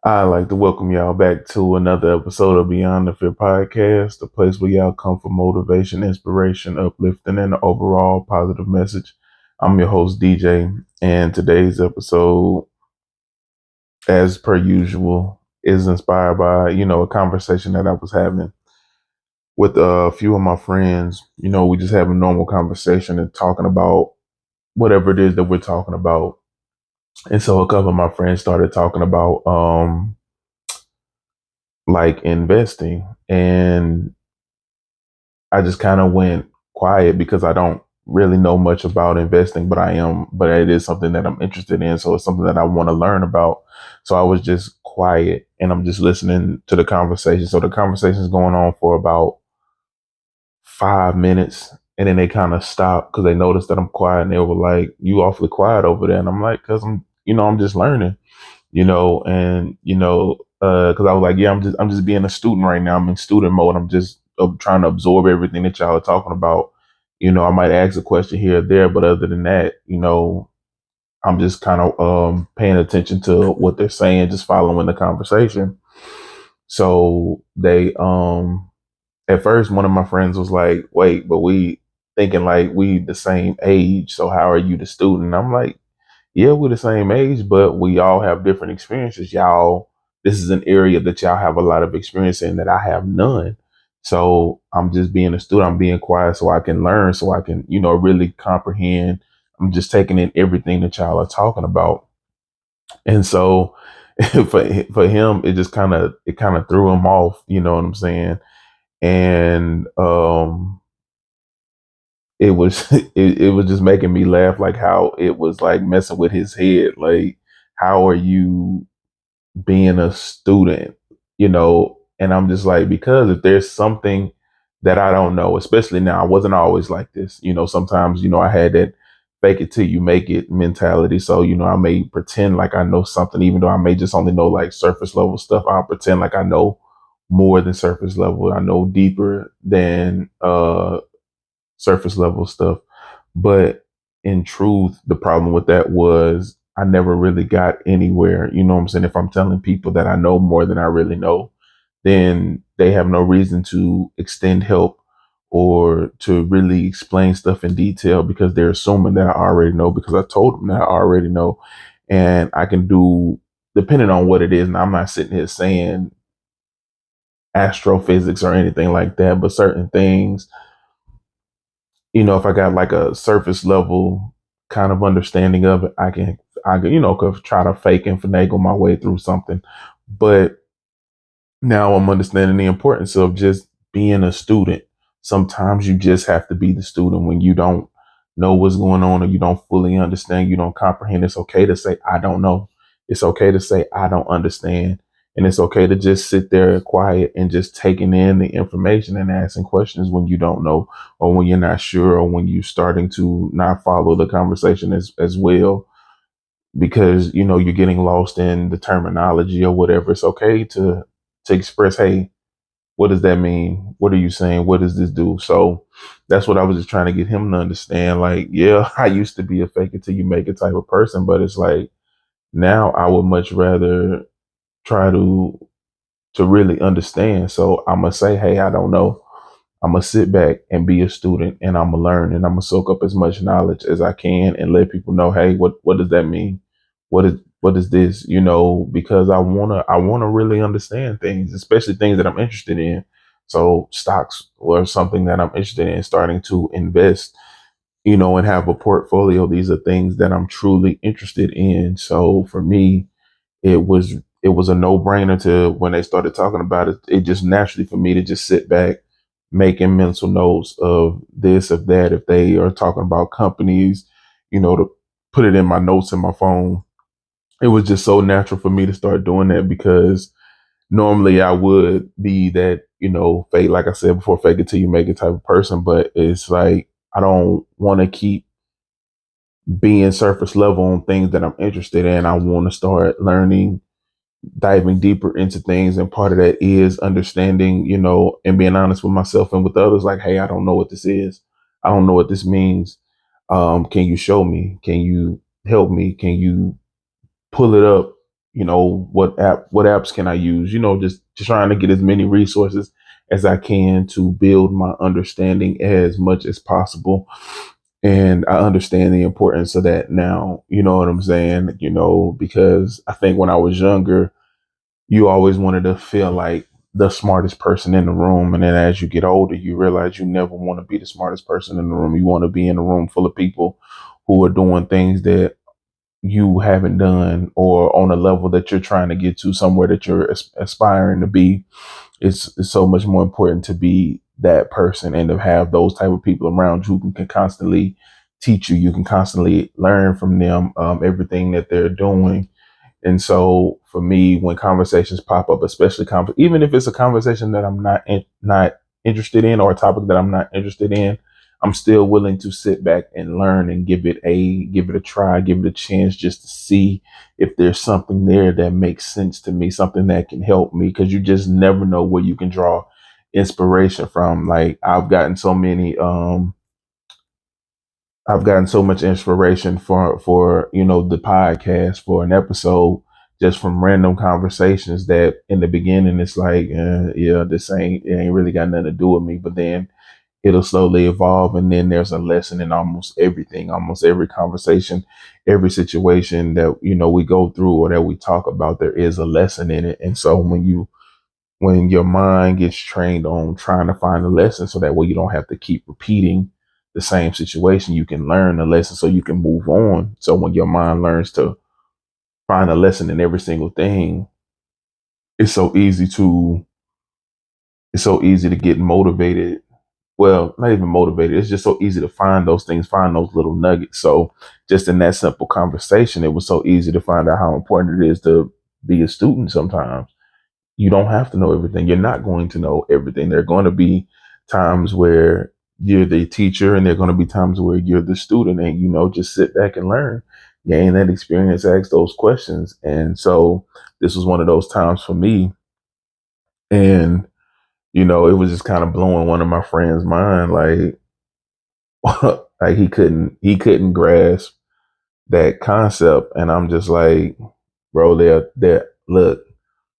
I'd like to welcome y'all back to another episode of Beyond the Fear podcast, the place where y'all come for motivation, inspiration, uplifting, and an overall positive message. I'm your host, DJ, and today's episode, as per usual, is inspired by, a conversation that I was having with a few of my friends. We just have a normal conversation and talking about whatever it is that we're talking about. And so a couple of my friends started talking about, like investing, and I just kind of went quiet because I don't really know much about investing, but it is something that I'm interested in. So it's something that I want to learn about. So I was just quiet and I'm just listening to the conversation. So the conversation is going on for about 5 minutes. And then they kind of stopped because they noticed that I'm quiet and they were like, "You awfully quiet over there." And I'm like, "Cause I'm just learning." Because I was like, yeah, I'm just being a student right now. I'm in student mode. I'm just trying to absorb everything that y'all are talking about. I might ask a question here or there, but other than that, I'm just kind of paying attention to what they're saying, just following the conversation. So they at first one of my friends was like, "Wait, but we thinking like we the same age. So how are you the student?" I'm like, yeah, we're the same age, but we all have different experiences. This is an area that y'all have a lot of experience in that I have none. So I'm just being a student. I'm being quiet so I can learn, so I can, really comprehend. I'm just taking in everything that y'all are talking about. And so for him, it kind of threw him off, you know what I'm saying? And it was it was just making me laugh, like how it was like messing with his head. Like, how are you being a student, and I'm just like, because if there's something that I don't know, especially now, I wasn't always like this. Sometimes, I had that fake it till you make it mentality. So, I may pretend like I know something, even though I may just only know like surface level stuff. I'll pretend like I know more than surface level. I know deeper than surface level stuff. But in truth, the problem with that was I never really got anywhere. You know what I'm saying? If I'm telling people that I know more than I really know, then they have no reason to extend help or to really explain stuff in detail because they're assuming that I already know because I told them that I already know. And I can do, depending on what it is, and I'm not sitting here saying astrophysics or anything like that, but certain things, if I got like a surface level kind of understanding of it, could try to fake and finagle my way through something. But now I'm understanding the importance of just being a student. Sometimes you just have to be the student when you don't know what's going on or you don't fully understand, you don't comprehend. It's okay to say, I don't know. It's okay to say, I don't understand. And it's okay to just sit there quiet and just taking in the information and asking questions when you don't know or when you're not sure or when you're starting to not follow the conversation as well because you're getting lost in the terminology or whatever. It's okay to express, hey, what does that mean? What are you saying? What does this do? So that's what I was just trying to get him to understand. Like, yeah, I used to be a fake it till you make it type of person, but it's like now I would much rather try to really understand. So I'm gonna say, hey, I don't know. I'm gonna sit back and be a student, and I'm gonna learn, and I'm gonna soak up as much knowledge as I can, and let people know, hey, what does that mean? What is this? Because I wanna really understand things, especially things that I'm interested in. So stocks or something that I'm interested in, starting to invest, and have a portfolio. These are things that I'm truly interested in. So for me, it was a no brainer to when they started talking about it. It just naturally for me to just sit back, making mental notes of this, of that. If they are talking about companies, to put it in my notes in my phone. It was just so natural for me to start doing that because normally I would be that, fake, like I said before, fake it till you make it type of person. But it's like I don't want to keep being surface level on things that I'm interested in. I want to start learning, diving deeper into things. And part of that is understanding, and being honest with myself and with others. Like, hey, I don't know what this is. I don't know what this means. Can you show me? Can you help me? Can you pull it up? what apps can I use? Just trying to get as many resources as I can to build my understanding as much as possible. And I understand the importance of that now. You know what I'm saying? Because I think when I was younger, you always wanted to feel like the smartest person in the room. And then as you get older, you realize you never want to be the smartest person in the room. You want to be in a room full of people who are doing things that you haven't done, or on a level that you're trying to get to, somewhere that you're aspiring to be. It's so much more important to be that person and to have those type of people around you who can constantly teach you. You can constantly learn from them, everything that they're doing. And so for me, when conversations pop up, especially even if it's a conversation that I'm not interested in, or a topic that I'm not interested in, I'm still willing to sit back and learn and give it a try, give it a chance, just to see if there's something there that makes sense to me, something that can help me, because you just never know where you can draw inspiration from. Like I've gotten so much inspiration for the podcast, for an episode, just from random conversations that in the beginning it's like, yeah, it ain't really got nothing to do with me. But then it'll slowly evolve, and then there's a lesson in almost everything, almost every conversation, every situation that we go through or that we talk about. There is a lesson in it. And so when your mind gets trained on trying to find a lesson, so that way you don't have to keep repeating the same situation, you can learn the lesson so you can move on. So when your mind learns to find a lesson in every single thing, it's so easy to it's so easy to get motivated. Well, not even motivated. It's just so easy to find those things, find those little nuggets. So just in that simple conversation, it was so easy to find out how important it is to be a student sometimes. You don't have to know everything. You're not going to know everything. There are going to be times where you're the teacher, and there are going to be times where you're the student, and just sit back and learn, gain that experience, ask those questions. And so this was one of those times for me. And it was just kind of blowing one of my friends' mind, like like he couldn't grasp that concept. And I'm just like, bro, there look,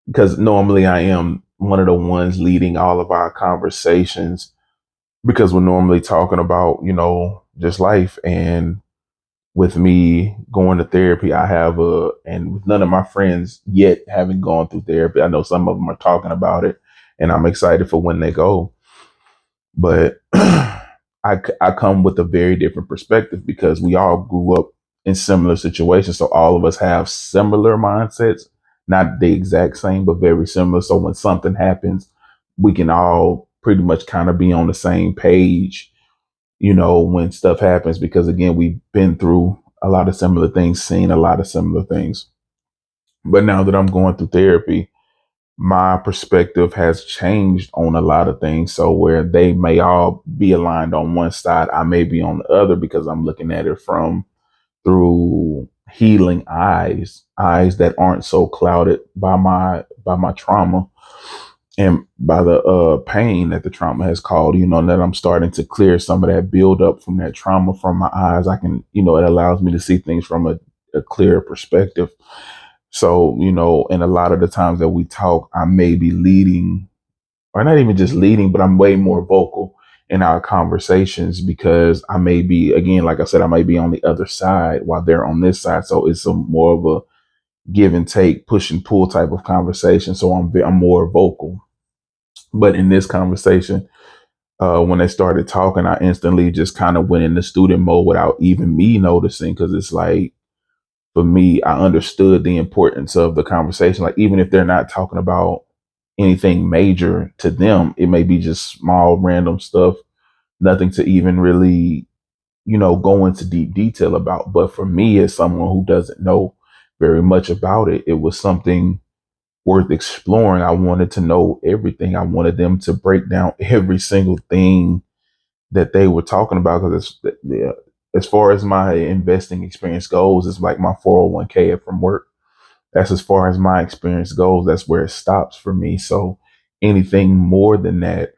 because normally I am one of the ones leading all of our conversations, because we're normally talking about, just life. And with me going to therapy, and with none of my friends yet having gone through therapy, I know some of them are talking about it, and I'm excited for when they go. But I come with a very different perspective, because we all grew up in similar situations. So all of us have similar mindsets, not the exact same, but very similar. So when something happens, we can all pretty much kind of be on the same page, when stuff happens, because again, we've been through a lot of similar things, seen a lot of similar things. But now that I'm going through therapy, my perspective has changed on a lot of things. So where they may all be aligned on one side, I may be on the other, because I'm looking at it from through healing eyes that aren't so clouded by my trauma, and by the pain that the trauma has caused. And that I'm starting to clear some of that build up from that trauma from my eyes. I can, it allows me to see things from a clearer perspective. So, and a lot of the times that we talk, I may be leading, or not even just leading, but I'm way more vocal in our conversations, because I may be, again, like I said, I may be on the other side while they're on this side. So it's a more of a give and take, push and pull type of conversation. So I'm more vocal. But in this conversation, when they started talking, I instantly just kind of went into student mode without even me noticing, because it's like, for me, I understood the importance of the conversation. Like, even if they're not talking about anything major to them, it may be just small, random stuff, nothing to even really, go into deep detail about. But for me, as someone who doesn't know very much about it, it was something worth exploring. I wanted to know everything. I wanted them to break down every single thing that they were talking about, because as far as my investing experience goes, it's like my 401k from work. That's as far as my experience goes. That's where it stops for me. So anything more than that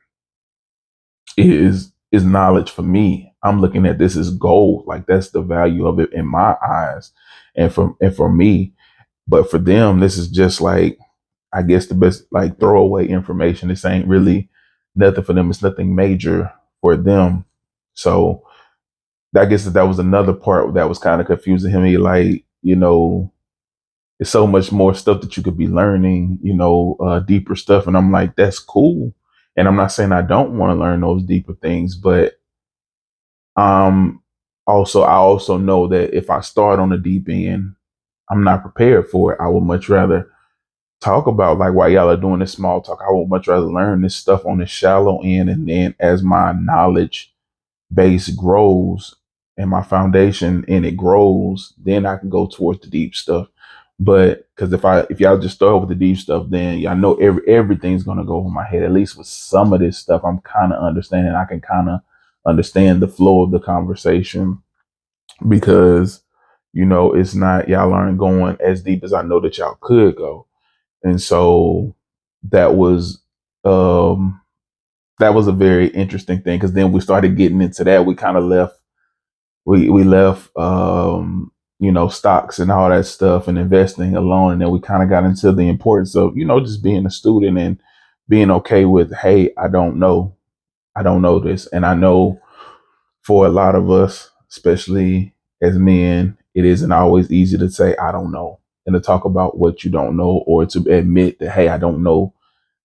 is knowledge for me. I'm looking at this as gold. Like, that's the value of it in my eyes, and for me. But for them, this is just like, I guess, the best, like, throwaway information. This ain't really nothing for them. It's nothing major for them. So I guess that was another part that was kind of confusing him. He like, it's so much more stuff that you could be learning, deeper stuff. And I'm like, that's cool. And I'm not saying I don't want to learn those deeper things, but um I also know that if I start on the deep end, I'm not prepared for it. I would much rather talk about, like, while y'all are doing this small talk, I would much rather learn this stuff on the shallow end, and then as my knowledge base grows and my foundation and it grows, then I can go towards the deep stuff. But because if y'all just start with the deep stuff, then y'all know everything's gonna go over my head. At least with some of this stuff, I'm kind of understanding. I can kind of understand the flow of the conversation, because it's not, y'all aren't going as deep as I know that y'all could go. And so that was um that was a very interesting thing, because then we started getting into that. We kind of left, we left stocks and all that stuff and investing alone, and then we kind of got into the importance of just being a student and being okay with, hey, I don't know this. And I know for a lot of us, especially as men, it isn't always easy to say I don't know, and to talk about what you don't know, or to admit that, hey, I don't know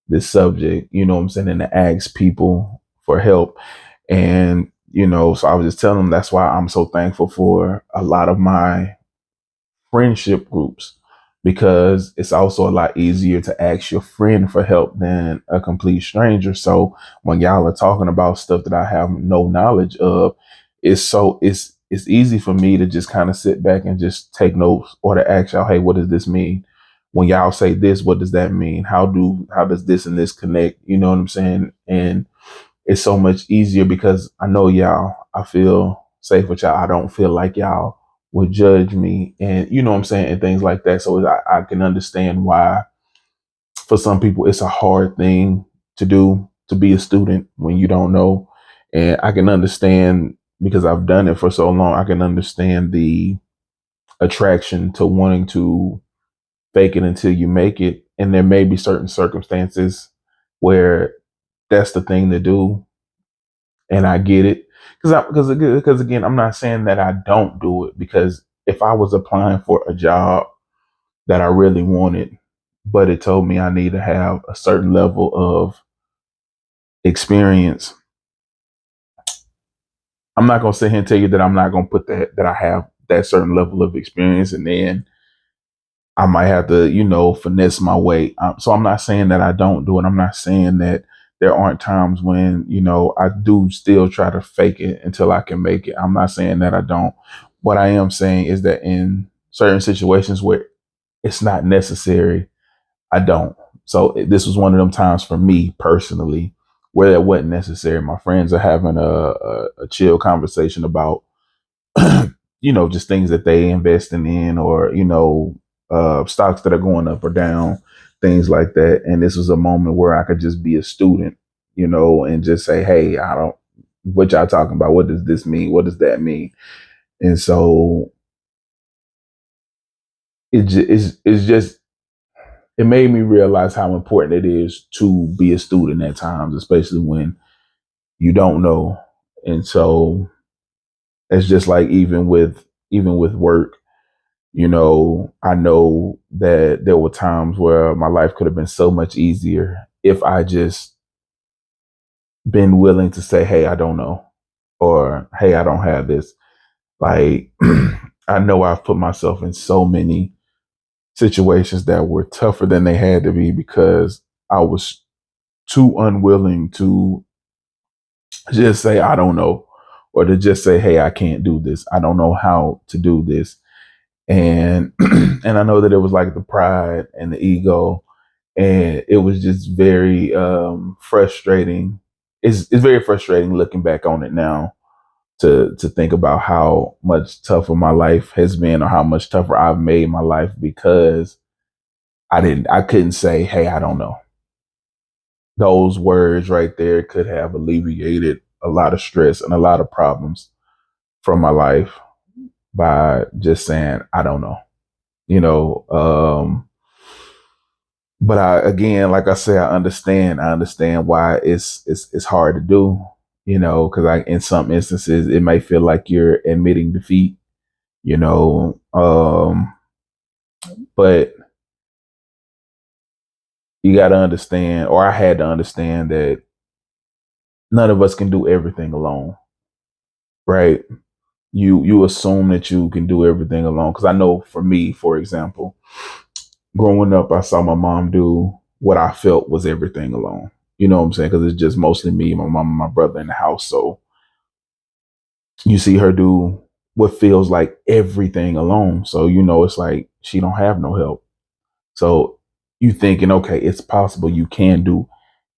this subject, you know what I'm saying, and to ask people for help. And, so I was just telling them, that's why I'm so thankful for a lot of my friendship groups, because it's also a lot easier to ask your friend for help than a complete stranger. So when y'all are talking about stuff that I have no knowledge of, it's easy for me to just kind of sit back and just take notes, or to ask y'all, hey, what does this mean? When y'all say this, what does that mean? How does this and this connect? You know what I'm saying? And it's so much easier because I know y'all. I feel safe with y'all. I don't feel like y'all would judge me, and you know what I'm saying, and things like that. So I can understand why for some people it's a hard thing to do, to be a student when you don't know. And I can understand, because I've done it for so long. I can understand the attraction to wanting to fake it until you make it. And there may be certain circumstances where that's the thing to do, and I get it. Because again, I'm not saying that I don't do it, because if I was applying for a job that I really wanted, but it told me I need to have a certain level of experience, I'm not gonna sit here and tell you that I'm not gonna put that I have that certain level of experience, and then I might have to, finesse my way. So I'm not saying that I don't do it. I'm not saying that there aren't times when, I do still try to fake it until I can make it. I'm not saying that I don't. What I am saying is that in certain situations where it's not necessary, I don't. So this was one of them times for me personally where that wasn't necessary. My friends are having a chill conversation about just things that they investing in, or, stocks that are going up or down, things like that. And this was a moment where I could just be a student, and just say, hey, I don't, what y'all talking about? What does this mean? What does that mean? And so it's just, it made me realize how important it is to be a student at times, especially when you don't know. And so it's just like, even with work, I know that there were times where my life could have been so much easier if I just been willing to say, hey, I don't know, or hey, I don't have this. Like, I know I've put myself in so many situations that were tougher than they had to be, because I was too unwilling to just say, I don't know, or to just say, hey, I can't do this. I don't know how to do this. And and I know that it was like the pride and the ego, and it was just very frustrating. It's very frustrating looking back on it now, to think about how much tougher my life has been, or how much tougher I've made my life, because I couldn't say, hey, I don't know. Those words right there could have alleviated a lot of stress and a lot of problems from my life by just saying, I don't know. you know. But I, again, like I say, I understand why it's hard to do, because in some instances it may feel like you're admitting defeat, you know. But you got to understand, or I had to understand that none of us can do everything alone, right? You assume that you can do everything alone, because I know for me, for example, growing up, I saw my mom do what I felt was everything alone. You know what I'm saying? Because it's just mostly me, my mom, and my brother in the house. So you see her do what feels like everything alone. So it's like she don't have no help. So you thinking, okay, it's possible you can do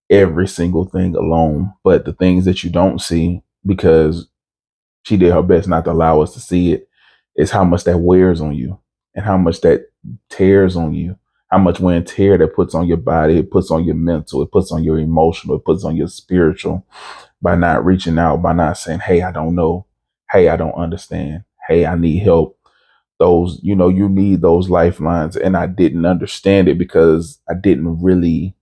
every single thing alone, but the things that you don't see, because she did her best not to allow us to see it, is how much that wears on you and how much that tears on you, how much wear and tear that puts on your body, it puts on your mental, it puts on your emotional, it puts on your spiritual, by not reaching out, by not saying, hey, I don't know, hey, I don't understand, hey, I need help. Those, you need those lifelines. And I didn't understand it because I didn't really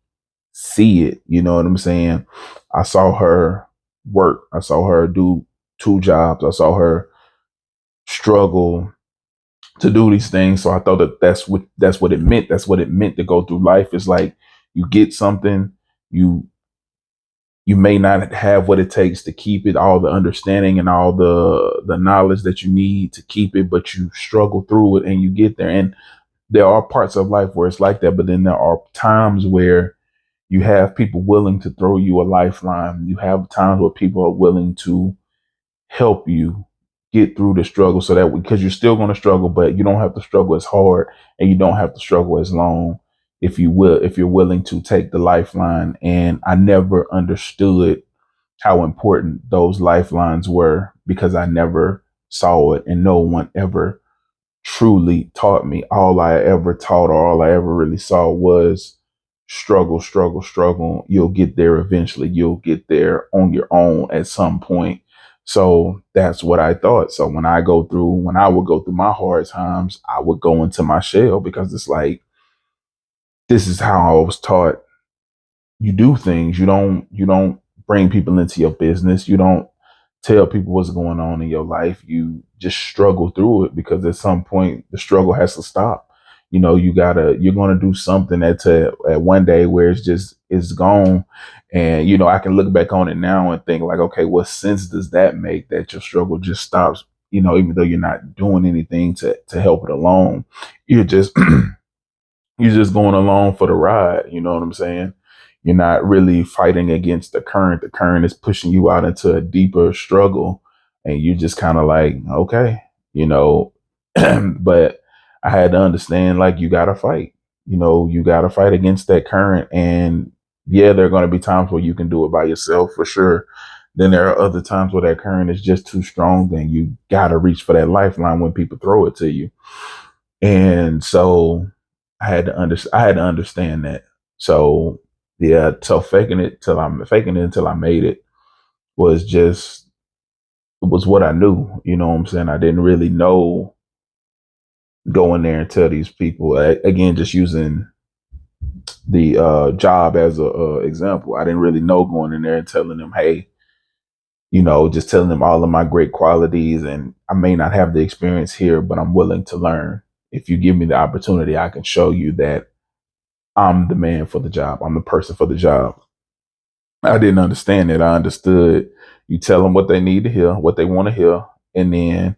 see it. You know what I'm saying? I saw her work. I saw her do 2 jobs. I saw her struggle to do these things. So I thought that that's what it meant. That's what it meant to go through life. It's like you get something, you you may not have what it takes to keep it, all the understanding and all the knowledge that you need to keep it, but you struggle through it and you get there. And there are parts of life where it's like that, but then there are times where you have people willing to throw you a lifeline. You have times where people are willing to help you get through the struggle, so that because you're still going to struggle, but you don't have to struggle as hard and you don't have to struggle as long, if you're willing to take the lifeline. And I never understood how important those lifelines were because I never saw it, and no one ever truly taught me. All I ever taught, or all I ever really saw, was struggle, struggle, struggle. You'll get there eventually. You'll get there on your own at some point. So that's what I thought. So when I would go through my hard times, I would go into my shell, because it's like, this is how I was taught. You do things. You don't bring people into your business. You don't tell people what's going on in your life. You just struggle through it, because at some point the struggle has to stop. You're gonna do something at one day where it's gone. And I can look back on it now and think like, okay, what sense does that make, that your struggle just stops? Even though you're not doing anything to help it along, you're just you're just going along for the ride. You know what I'm saying? You're not really fighting against the current. The current is pushing you out into a deeper struggle. And you just kind of like, okay, you know, but I had to understand, like, you got to fight. You got to fight against that current. And yeah, there are going to be times where you can do it by yourself for sure. Then there are other times where that current is just too strong. Then you got to reach for that lifeline when people throw it to you. And so I had to understand that. So yeah, so faking it until I made it was just was what I knew. You know what I'm saying? I didn't really know, go in there and tell these people, again, just using the job as a example. I didn't really know going in there and telling them, hey, just telling them all of my great qualities, and I may not have the experience here, but I'm willing to learn. If you give me the opportunity, I can show you that I'm the man for the job. I'm the person for the job. I didn't understand it. I understood you tell them what they need to hear, what they want to hear, and then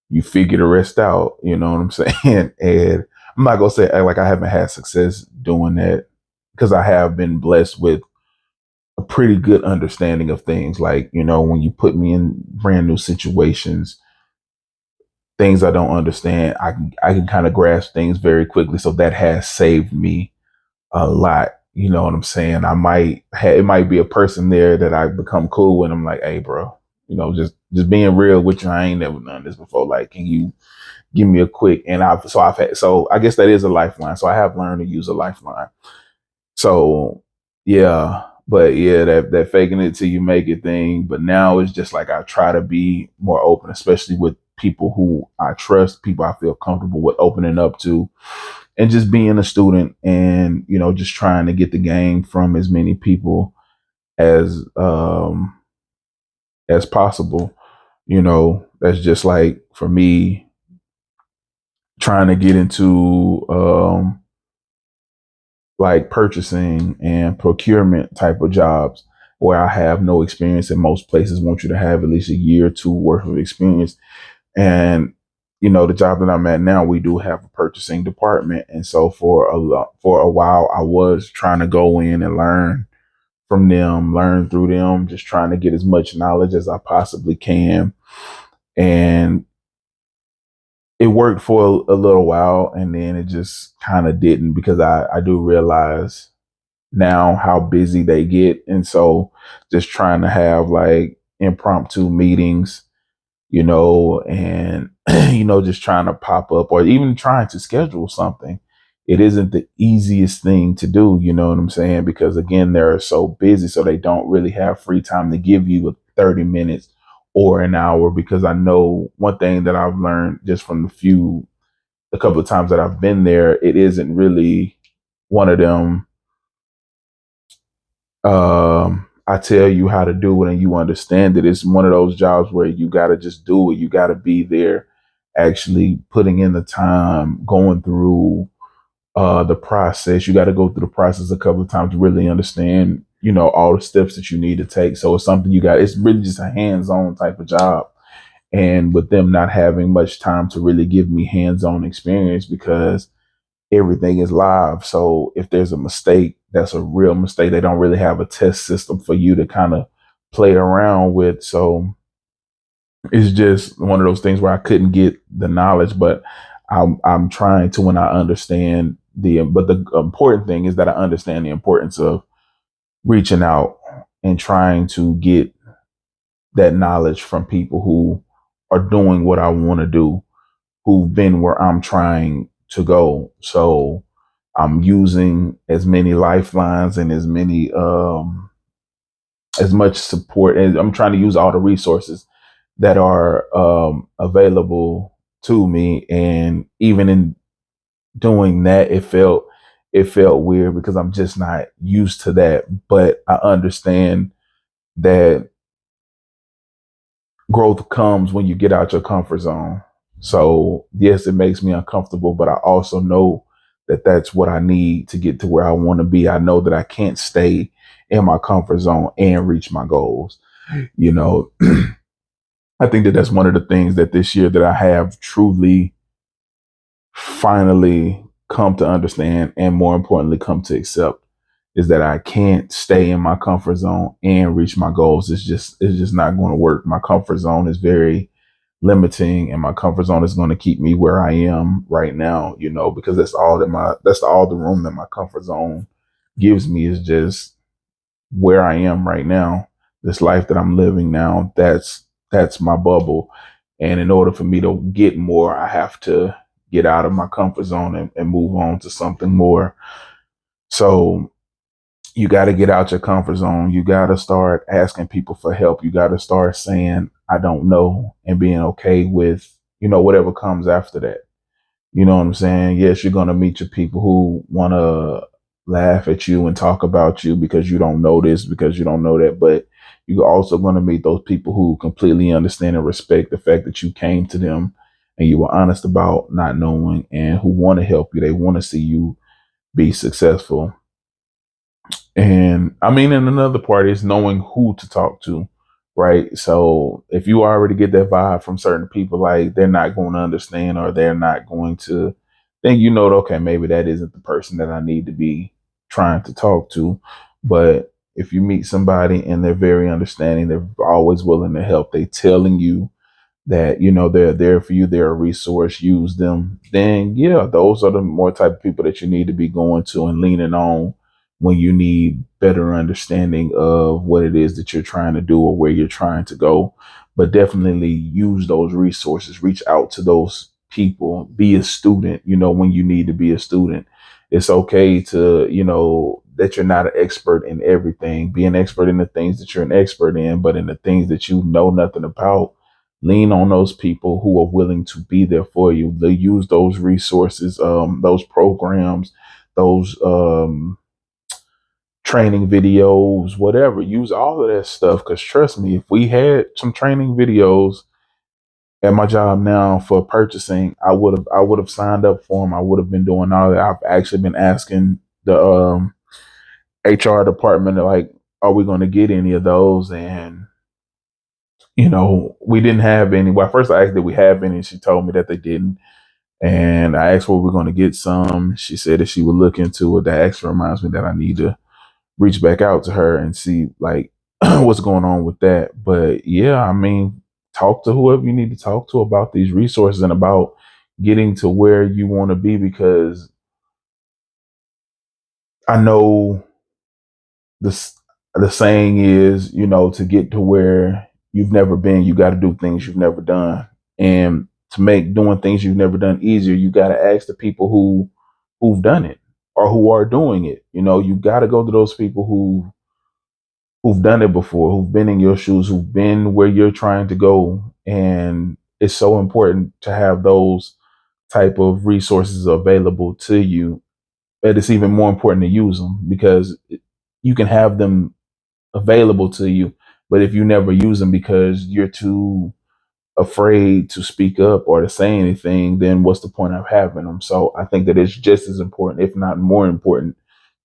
you figure the rest out. You know what I'm saying? And I'm not gonna say like I haven't had success doing that, because I have been blessed with a pretty good understanding of things. Like, when you put me in brand new situations, things I don't understand, I can kind of grasp things very quickly. So that has saved me a lot. You know what I'm saying? It might be a person there that I become cool with. I'm like, hey, bro, just being real with you. I ain't never done this before. Like, can you give me a quick? And so I guess that is a lifeline. So I have learned to use a lifeline. So yeah, but yeah, that faking it till you make it thing. But now it's just like I try to be more open, especially with people who I trust, people I feel comfortable with opening up to, and just being a student and, just trying to get the game from as many people as as possible. That's just like for me trying to get into like purchasing and procurement type of jobs where I have no experience, and most places want you to have at least a year or two worth of experience. And the job that I'm at now, we do have a purchasing department, and so for a while, I was trying to go in and learn from them, learn through them, just trying to get as much knowledge as I possibly can. And it worked for a little while, and then it just kind of didn't, because I do realize now how busy they get. And so just trying to have like impromptu meetings, and, just trying to pop up or even trying to schedule something. It isn't the easiest thing to do, you know what I'm saying? Because again, they're so busy, so they don't really have free time to give you a 30 minutes or an hour. Because I know one thing that I've learned just from a couple of times that I've been there, it isn't really one of them I tell you how to do it and you understand it. It's one of those jobs where you got to just do it. You got to be there, actually putting in the time, going through the process. You got to go through the process a couple of times to really understand, all the steps that you need to take. So it's something it's really just a hands-on type of job. And with them not having much time to really give me hands-on experience, because everything is live. So if there's a mistake, that's a real mistake. They don't really have a test system for you to kind of play around with. So it's just one of those things where I couldn't get the knowledge, but I'm trying to, when I understand but the important thing is that I understand the importance of reaching out and trying to get that knowledge from people who are doing what I want to do, who've been where I'm trying to go. So I'm using as many lifelines and as much support, and I'm trying to use all the resources that are available to me. And even in doing that, it felt weird because I'm just not used to that. But I understand that growth comes when you get out your comfort zone. So yes, it makes me uncomfortable, but I also know that that's what I need to get to where I want to be. I know that I can't stay in my comfort zone and reach my goals. You know, I think that that's one of the things that this year that I have truly finally come to understand, and more importantly come to accept, is that I can't stay in my comfort zone and reach my goals. It's just not going to work. My comfort zone is very limiting, and my comfort zone is going to keep me where I am right now, because that's all the room that my comfort zone gives me, is just where I am right now. This life that I'm living now, that's my bubble. And in order for me to get more, I have to get out of my comfort zone and move on to something more. So you got to get out your comfort zone. You got to start asking people for help. You got to start saying, I don't know, and being okay with, whatever comes after that. You know what I'm saying? Yes, you're going to meet your people who want to laugh at you and talk about you because you don't know this, because you don't know that. But you're also going to meet those people who completely understand and respect the fact that you came to them and you were honest about not knowing, and who want to help you. They want to see you be successful. And I mean, and another part is knowing who to talk to, right? So if you already get that vibe from certain people, like they're not going to understand, or they're not going to, then okay, maybe that isn't the person that I need to be trying to talk to. But if you meet somebody and they're very understanding, they're always willing to help, they telling you that they're there for you, they're a resource, use them, then yeah, those are the more type of people that you need to be going to and leaning on when you need better understanding of what it is that you're trying to do or where you're trying to go. But definitely use those resources, reach out to those people, be a student, when you need to be a student. It's okay to, that you're not an expert in everything. Be an expert in the things that you're an expert in, but in the things that you know nothing about, lean on those people who are willing to be there for you. They use those resources, those programs, those training videos, whatever. Use all of that stuff. Because trust me, if we had some training videos at my job now for purchasing, I would have signed up for them. I would have been doing all that. I've actually been asking the HR department, like, are we going to get any of those? And we didn't have any. Well, first I asked, did we have any? And she told me that they didn't. And I asked, were we going to get some? She said that she would look into it. That actually reminds me that I need to reach back out to her and see, like, what's going on with that. But yeah, I mean, talk to whoever you need to talk to about these resources and about getting to where you want to be, because I know this the saying is, to get to where you've never been, you got to do things you've never done. And to make doing things you've never done easier, you got to ask the people who've done it or who are doing it. You got to go to those people who've done it before, who've been in your shoes, who've been where you're trying to go. And it's so important to have those type of resources available to you. But it's even more important to use them, because you can have them available to you, but if you never use them because you're too afraid to speak up or to say anything, then what's the point of having them? So I think that it's just as important, if not more important,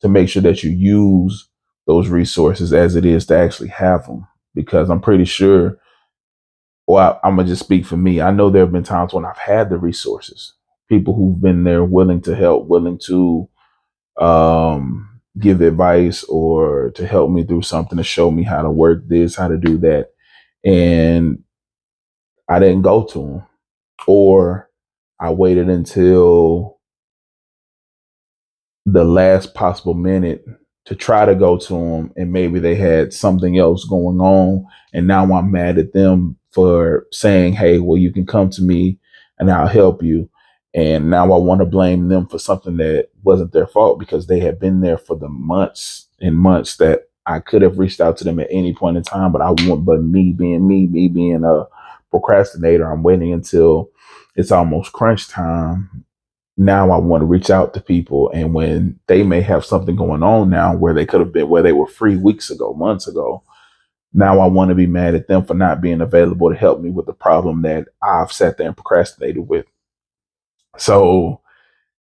to make sure that you use those resources as it is to actually have them. Because I'm pretty sure, well, I'm gonna just speak for me. I know there have been times when I've had the resources, people who've been there willing to help, willing to give advice or to help me through something, to show me how to work this, how to do that. And I didn't go to them, or I waited until the last possible minute to try to go to them, and maybe they had something else going on, and now I'm mad at them for saying, hey, well, you can come to me and I'll help you. And now I want to blame them for something that wasn't their fault, because they had been there for the months and months that I could have reached out to them at any point in time. But me being me being a procrastinator, I'm waiting until it's almost crunch time. Now I want to reach out to people, and when they may have something going on now where they could have been, where they were free weeks ago, months ago, now I want to be mad at them for not being available to help me with the problem that I've sat there and procrastinated with. So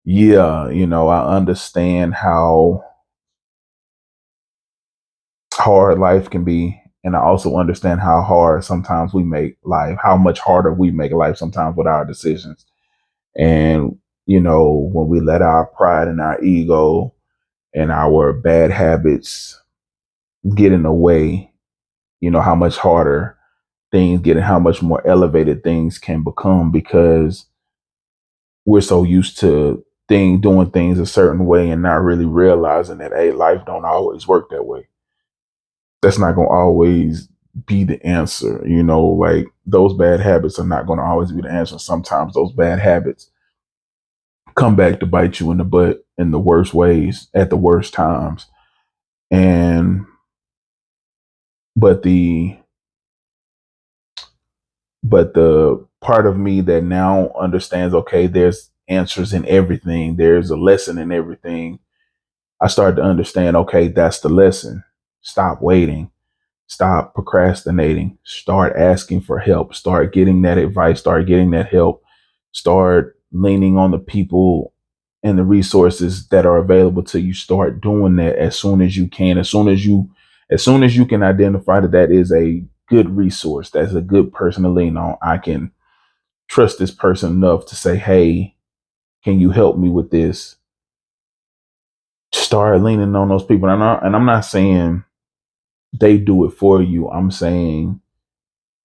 yeah, I understand how hard life can be, and I also understand how hard sometimes we make life, how much harder we make life sometimes with our decisions. And when we let our pride and our ego and our bad habits get in the way, how much harder things get and how much more elevated things can become, because we're so used to doing things a certain way and not really realizing that, hey, life don't always work that way. That's not going to always be the answer. Like, those bad habits are not going to always be the answer. Sometimes those bad habits come back to bite you in the butt in the worst ways at the worst times. And but the but the part of me that now understands, okay, there's answers in everything, there's a lesson in everything. I started to understand, okay, that's the lesson. Stop waiting. Stop procrastinating. Start asking for help. Start getting that advice. Start getting that help. Start leaning on the people and the resources that are available to you. Start doing that as soon as you can. As soon as you can identify that that is a good resource, that's a good person to lean on. I can trust this person enough to say, hey, can you help me with this? Start leaning on those people. And I'm not saying they do it for you. I'm saying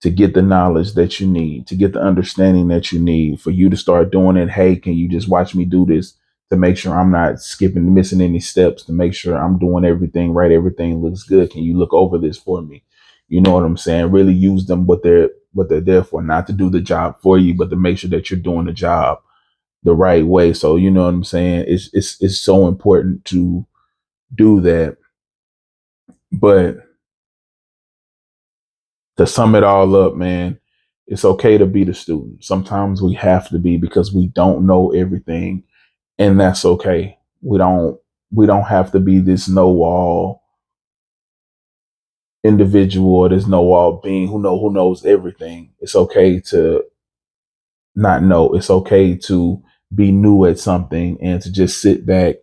to get the knowledge that you need, to get the understanding that you need, for you to start doing it. Hey, can you just watch me do this, to make sure I'm not missing any steps, to make sure I'm doing everything right, everything looks good. Can you look over this for me? You know what I'm saying? Really use them what they're there for, not to do the job for you, but to make sure that you're doing the job the right way. So you know what I'm saying? It's so important to do that. But to sum it all up, man, It's okay to be the student. Sometimes we have to be because we don't know everything, and that's okay. We don't have to be this know-all individual or this know-all being who knows everything. It's okay to not know. It's okay to be new at something and to just sit back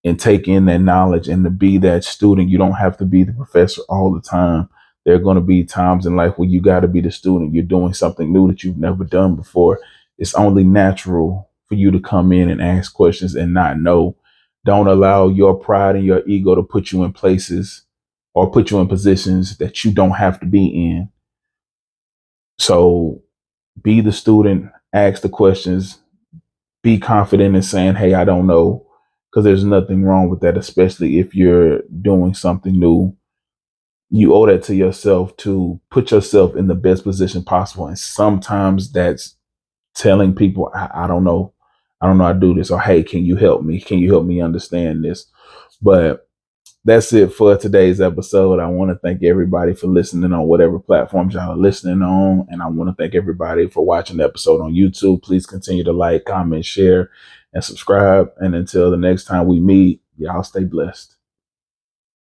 and take in that knowledge and to be that student. You don't have to be the professor all the time. There are going to be times in life where you got to be the student. You're doing something new that you've never done before. It's only natural for you to come in and ask questions and not know. Don't allow your pride and your ego to put you in places or put you in positions that you don't have to be in. So be the student, ask the questions, be confident in saying, hey, I don't know, because there's nothing wrong with that, especially if you're doing something new. You owe that to yourself to put yourself in the best position possible. And sometimes that's telling people, I don't know. I don't know how to do this. Or, hey, can you help me? Can you help me understand this? But that's it for today's episode. I want to thank everybody for listening on whatever platforms y'all are listening on. And I want to thank everybody for watching the episode on YouTube. Please continue to like, comment, share, and subscribe. And until the next time we meet, y'all stay blessed.